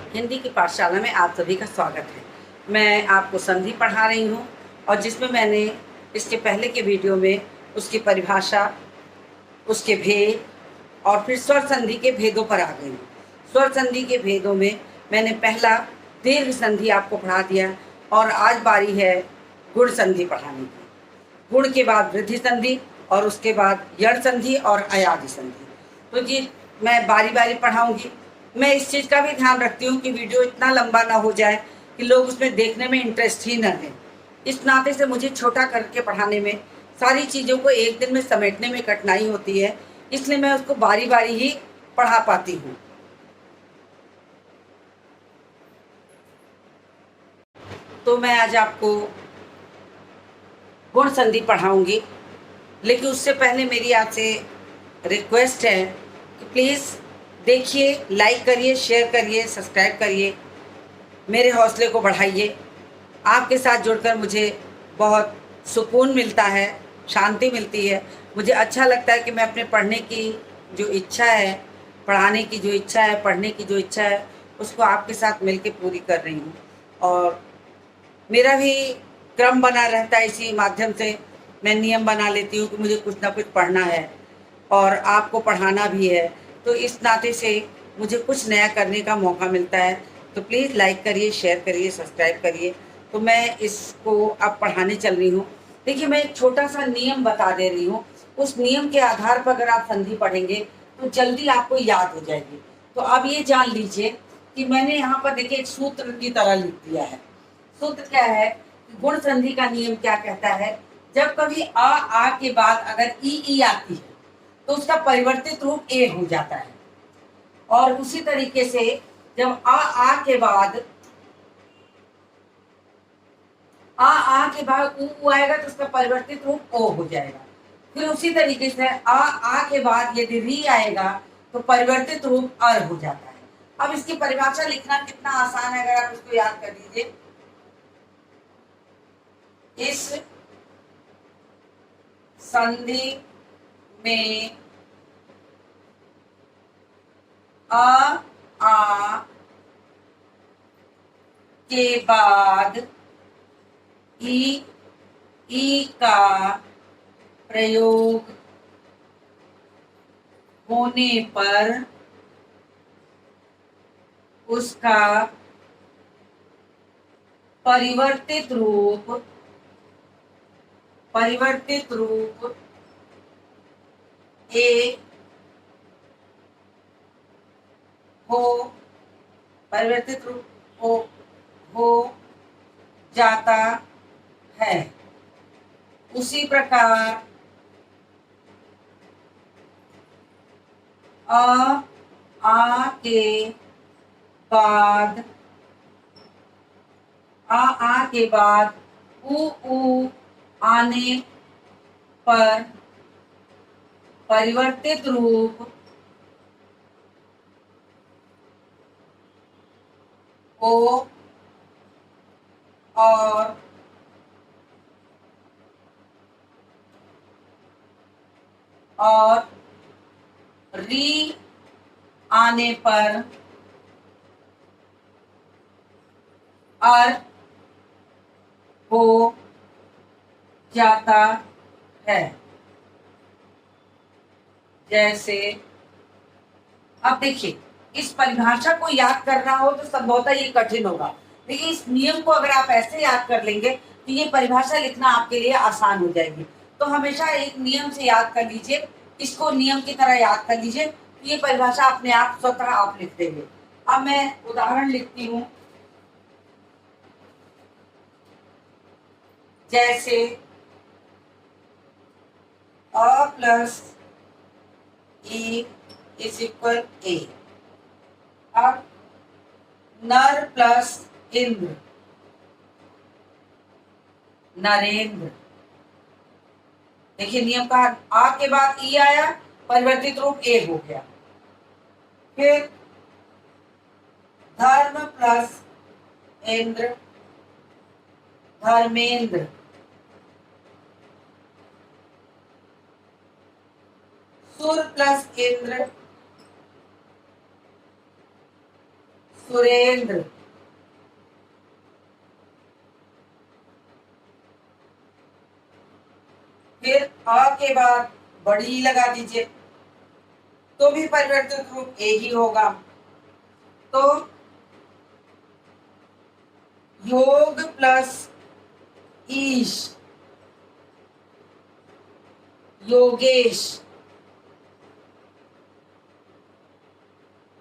हिंदी की पाठशाला में आप सभी का स्वागत है। मैं आपको संधि पढ़ा रही हूँ और जिसमें मैंने इसके पहले के वीडियो में उसकी परिभाषा, उसके भेद और फिर स्वर संधि के भेदों पर आ गई हूँ। स्वर संधि के भेदों में मैंने पहला दीर्घ संधि आपको पढ़ा दिया और आज बारी है गुण संधि पढ़ाने की। गुण के बाद वृद्धि संधि और उसके बाद यड़ संधि और अयादि संधि। तो जी मैं बारी बारी पढ़ाऊंगी। मैं इस चीज़ का भी ध्यान रखती हूँ कि वीडियो इतना लंबा ना हो जाए कि लोग उसमें देखने में इंटरेस्ट ही न लें। इस नाते से मुझे छोटा करके पढ़ाने में, सारी चीज़ों को एक दिन में समेटने में कठिनाई होती है, इसलिए मैं उसको बारी बारी ही पढ़ा पाती हूँ। तो मैं आज आपको गुण संधि पढ़ाऊंगी, लेकिन उससे पहले मेरी आपसे रिक्वेस्ट है कि प्लीज़ देखिए, लाइक करिए, शेयर करिए, सब्सक्राइब करिए, मेरे हौसले को बढ़ाइए। आपके साथ जुड़कर मुझे बहुत सुकून मिलता है, शांति मिलती है। मुझे अच्छा लगता है कि मैं अपने पढ़ने की जो इच्छा है, पढ़ाने की जो इच्छा है, पढ़ने की जो इच्छा है, उसको आपके साथ मिलके पूरी कर रही हूँ। और मेरा भी क्रम बना रहता है, इसी माध्यम से मैं नियम बना लेती हूँ कि मुझे कुछ ना कुछ पढ़ना है और आपको पढ़ाना भी है। तो इस नाते से मुझे कुछ नया करने का मौका मिलता है। तो प्लीज़ लाइक करिए, शेयर करिए, सब्सक्राइब करिए। तो मैं इसको अब पढ़ाने चल रही हूँ। देखिए, मैं एक छोटा सा नियम बता दे रही हूँ। उस नियम के आधार पर अगर आप संधि पढ़ेंगे तो जल्दी आपको याद हो जाएगी। तो अब ये जान लीजिए कि मैंने यहाँ पर देखिए एक सूत्र की तरह लिख दिया है। सूत्र क्या है? गुण संधि का नियम क्या कहता है? जब कभी आ के बाद अगर ई आती है तो उसका परिवर्तित रूप ए हो जाता है। और उसी तरीके से जब आ के बाद के बाद उ आएगा तो उसका परिवर्तित रूप ओ हो जाएगा। फिर उसी तरीके से आ के बाद यदि री आएगा तो परिवर्तित रूप अर हो जाता है। अब इसकी परिभाषा लिखना कितना आसान है, अगर आप इसको याद कर लीजिए। इस संधि में आ के बाद ई का प्रयोग होने पर उसका परिवर्तित रूप ए हो परिवर्तित रूप हो जाता है। उसी प्रकार आ के बाद के बाद उ आने पर परिवर्तित रूप ओ और री आने पर अर हो जाता है। जैसे अब देखिए, इस परिभाषा को याद करना हो तो संभवतः ये कठिन होगा, लेकिन इस नियम को अगर आप ऐसे याद कर लेंगे तो ये परिभाषा लिखना आपके लिए आसान हो जाएगी। तो हमेशा एक नियम से याद कर लीजिए, इसको नियम की तरह याद कर लीजिए, तो ये परिभाषा अपने आप स्वतः आप लिख देंगे। अब मैं उदाहरण लिखती हूँ। जैसे अ प्लस ई इज इक्वल ए। अब नर प्लस इंद्र, नरेंद्र। देखिए नियम का, आ के बाद ई आया, परिवर्तित रूप ए हो गया। फिर धर्म प्लस इंद्र, धर्मेंद्र। सुर प्लस इंद्र, सुरेंद्र, फिर अ के बाद बड़ी लगा दीजिए तो भी परिवर्तित रूप ए ही होगा। तो योग प्लस ईश, योगेश।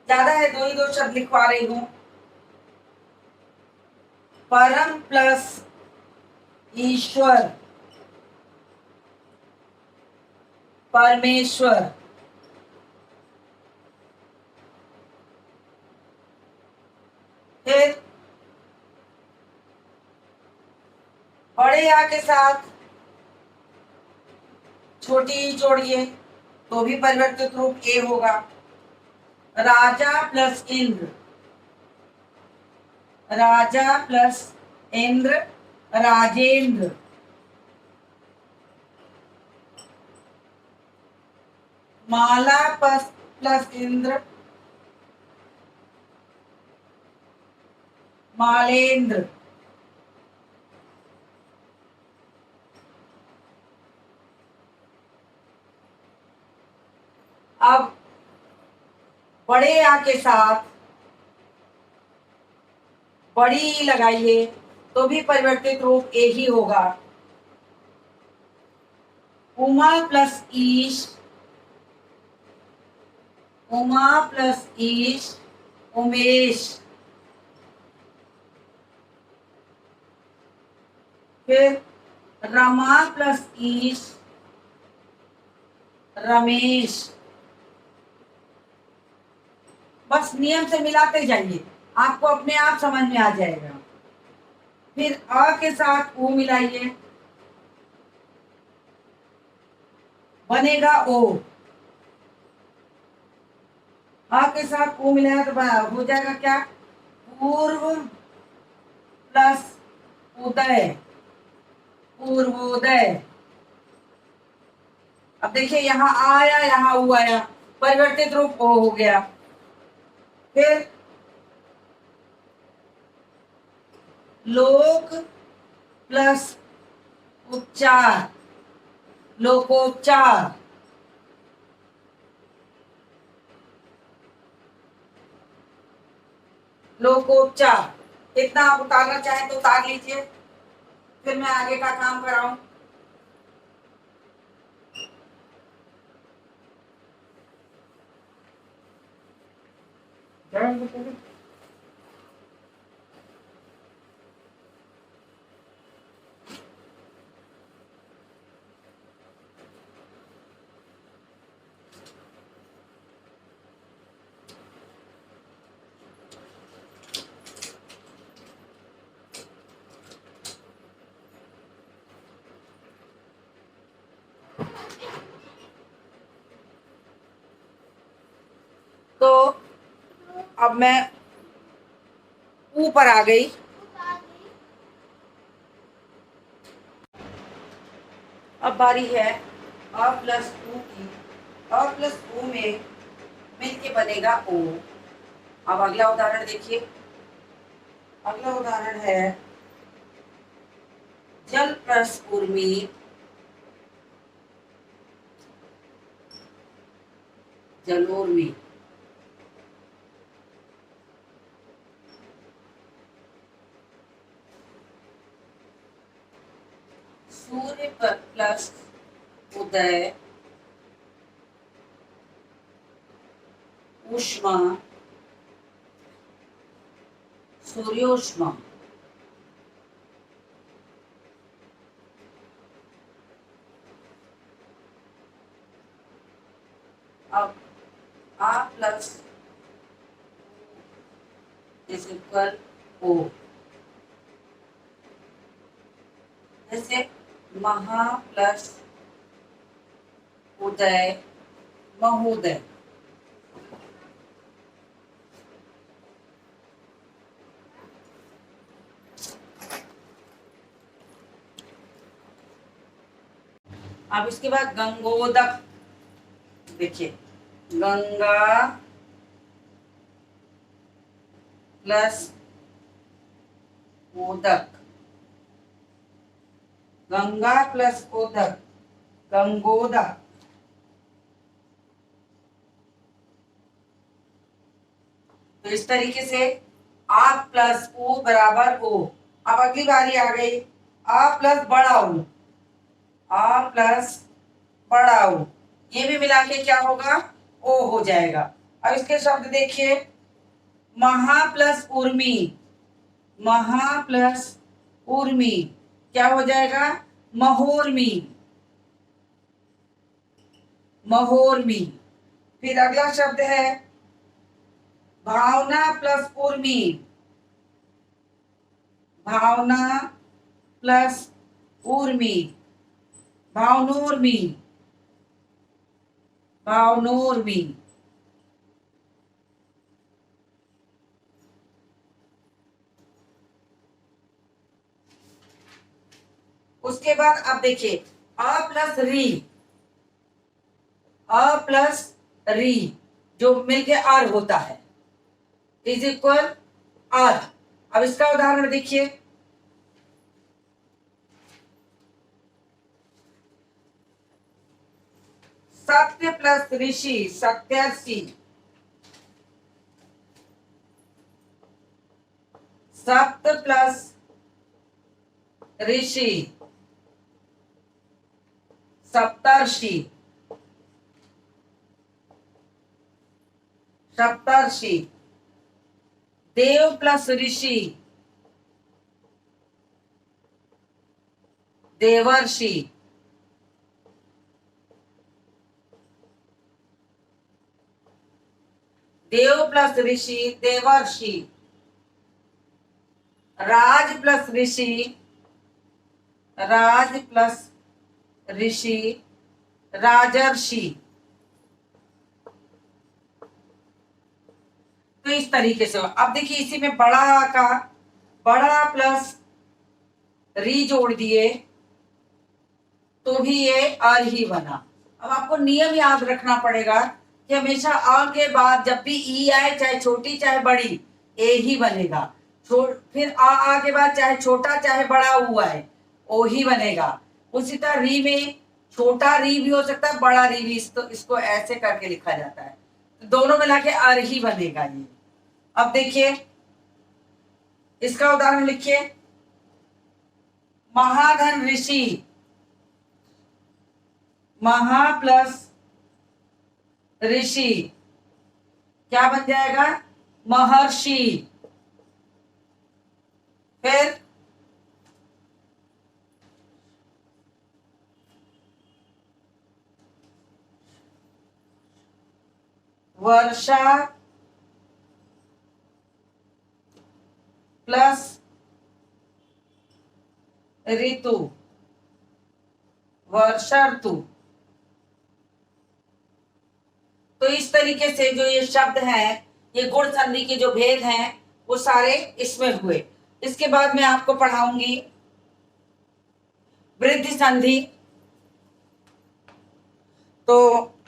ज्यादा है, दो ही दो शब्द लिखवा रही हूं। परम प्लस ईश्वर, परमेश्वर। फिर बड़े आ के साथ छोटी ई जोड़िए तो भी परिवर्तित रूप ए होगा। राजा प्लस इंद्र, राजा प्लस इंद्र, राजेंद्र। माला प्लस इंद्र, मालेंद्र। अब बड़े आ के साथ बड़ी लगाइए तो भी परिवर्तित रूप ए ही होगा। उमा प्लस ईश, उमा प्लस ईश, उमेश। फिर रमा प्लस ईश, रमेश। बस नियम से मिलाते जाइए, आपको अपने आप समझ में आ जाएगा। फिर अ के साथ ओ मिलाइए, बनेगा ओ। अ के साथ ओ मिलाया तो हो जाएगा क्या? पूर्व प्लस उदय, पूर्वोदय। अब देखिए यहाँ आया, यहाँ ऊ आया, परिवर्तित रूप ओ हो गया। फिर लोक प्लस उपचार, लोकोपचार। लोकोपचार इतना आप उतारना चाहें तो उतार लीजिए, फिर मैं आगे का काम कराऊं। तो अब मैं ऊपर आ गई। अब बारी है अ प्लस ऊ की। अ प्लस ऊ में मिलके बनेगा ओ। अब अगला उदाहरण देखिए। अगला उदाहरण है जल प्लस उर्मी, जलोर्मी। सूर्य प्लस उदय, उष्मा, सूर्योष्मा। अब आ प्लस इज इक्वल ओ। जैसे महा प्लस उदय, महोदय। अब इसके बाद गंगोदक। देखिए गंगा प्लस ओदक, गंगा प्लस ओदक, गंगोदक। तो इस तरीके से आ प्लस ओ बराबर ओ। अब अगली बारी आ गई आ प्लस बड़ा ओ, आ प्लस बड़ा ओ, ये भी मिला के क्या होगा, ओ हो जाएगा। अब इसके शब्द देखिए, महा प्लस उर्मी, महा प्लस उर्मी क्या हो जाएगा, महोर्मी, महोर्मी। फिर अगला शब्द है भावना प्लस उर्मी, भावना प्लस उर्मी, भावनोर्मी, भावनोर्मी। उसके बाद आप देखिए अ प्लस री, अ प्लस री जो मिलके आर होता है इज इक्वल आर। अब इसका उदाहरण देखिए, सत्य प्लस ऋषि, सत्यर्षि, सप्त प्लस ऋषि, सप्तर्षि, सप्तर्षि। देव प्लस ऋषि, देवर्षि। देव प्लस ऋषि, देवर्षि। राज प्लस ऋषि, राज प्लस ऋषि, राजर्षि। तो इस तरीके से अब देखिए इसी में बड़ा का बड़ा प्लस री जोड़ दिए तो भी ये आर ही बना। अब आपको नियम याद रखना पड़ेगा कि हमेशा आ के बाद जब भी ई आए, चाहे छोटी चाहे बड़ी, ए ही बनेगा। फिर आ के बाद चाहे छोटा चाहे बड़ा हुआ है, ओ ही बनेगा। उसी तरह री में छोटा री भी हो सकता है, बड़ा री भी। इसको ऐसे करके लिखा जाता है, तो दोनों मिला के आर ही बनेगा ये। अब देखिए इसका उदाहरण लिखिए, महाधन ऋषि, महा प्लस ऋषि क्या बन जाएगा, महर्षि। फिर वर्षा प्लस ऋतु, वर्षा ऋतु। तो इस तरीके से जो ये शब्द हैं, ये गुण संधि के जो भेद हैं वो सारे इसमें हुए। इसके बाद मैं आपको पढ़ाऊंगी वृद्धि संधि। तो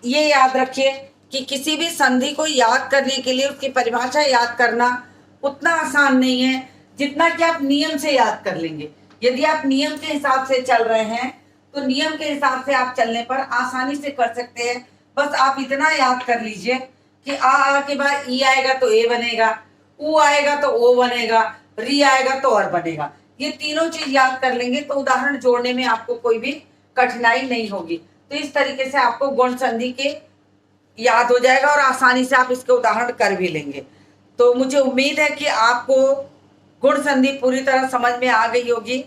ये याद रखिए कि किसी भी संधि को याद करने के लिए उसकी परिभाषा याद करना उतना आसान नहीं है जितना कि आप नियम से याद कर लेंगे। यदि आप नियम के हिसाब से चल रहे हैं तो नियम के हिसाब से आप चलने पर आसानी से कर सकते हैं। बस आप इतना याद कर लीजिए कि आ के बाद ई आएगा तो ए बनेगा, ऊ आएगा तो ओ बनेगा, री आएगा तो और बनेगा। ये तीनों चीज याद कर लेंगे तो उदाहरण जोड़ने में आपको कोई भी कठिनाई नहीं होगी। तो इस तरीके से आपको गुण संधि के याद हो जाएगा और आसानी से आप इसके उदाहरण कर भी लेंगे। तो मुझे उम्मीद है कि आपको गुण संधि पूरी तरह समझ में आ गई होगी।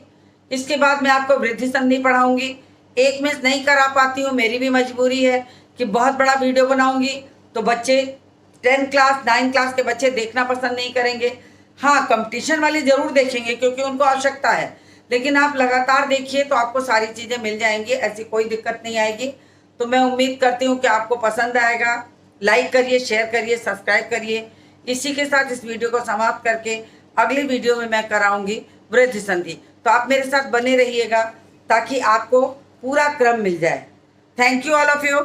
इसके बाद मैं आपको वृद्धि संधि पढ़ाऊंगी। एक में नहीं करा पाती हूँ, मेरी भी मजबूरी है कि बहुत बड़ा वीडियो बनाऊंगी तो बच्चे 10 क्लास 9 क्लास के बच्चे देखना पसंद नहीं करेंगे। हाँ, कंपटीशन वाले जरूर देखेंगे क्योंकि उनको आवश्यकता है, लेकिन आप लगातार देखिए तो आपको सारी चीज़ें मिल जाएंगी, ऐसी कोई दिक्कत नहीं आएगी। तो मैं उम्मीद करती हूँ कि आपको पसंद आएगा। लाइक करिए, शेयर करिए, सब्सक्राइब करिए। इसी के साथ इस वीडियो को समाप्त करके अगली वीडियो में मैं कराऊंगी वृद्धि संधि। तो आप मेरे साथ बने रहिएगा ताकि आपको पूरा क्रम मिल जाए। Thank you all of you.